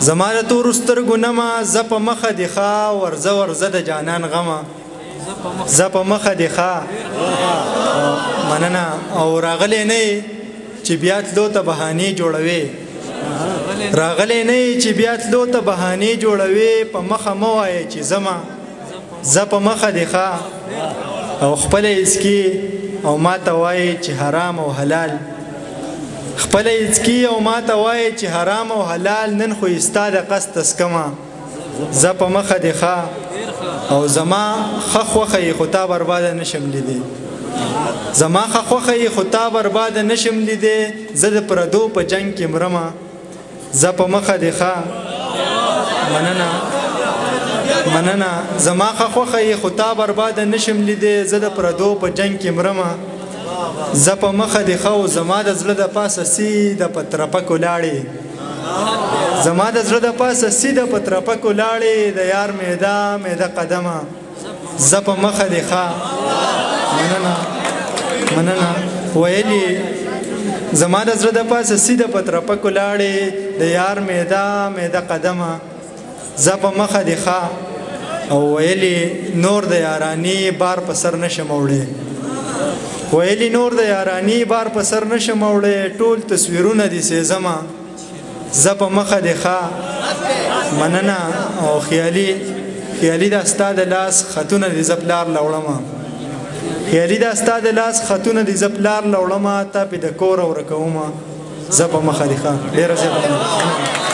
زما د تورو سترګو نمه زه په مخه دې ښه ورځه ورځه د جانان غمه زه په مخه دې ښه مننه او راغلی نه یې چې بیا تلو ته بهانې جوړوې راغلی نه یې چې بیا تلو ته بهانې جوړوې په مخه مه وایې چې زما زه په مخه دې ښه او خپله اسکي او ما ته وایې چې حرام او حلال خپله اسکي او ما ته وایې چې حرام او حلال نن خو یې ستا د قصد تسکمه زه په مخه دې ښه او زما ښه خوښه یې خو تا برباده نشم لیدی زما ښه خوښه یې خو تا برباده نشم لیدی زه د پردو په جنګ کې مرمه زه په مخه دې ښه مننه زما ښه خوښه یې خو تا برباده نشم لیدی زه د پردو په جنګ کې مرمه زه په مخه دې ښه او زما د زړه د پاسه سیده په ترپکو لاړې زما د زړه د پاسه سیده په ترپکو لاړې د یار میده قدمه زه په مخه دې ښه مننه ویلي زما د زړه د پاسه سیده په ترپکو لاړې د یار میده قدمه زه په مخه دې ښه او ویلي نور د یارانی بار په سر نشم وړی ویلی نور د یارانی بار په سر نشم وړی ټول تصویرونه دي سیزمه زه په مخه دې ښه مننه او خیالي دا ستا د لاس خطونه دي زه پلار له وړمه خیالي دا ستا د لاس خطونه دي زه پلار له وړمه تا پې د کور ورکومه زه په مخه دې ښه ډېره زیاته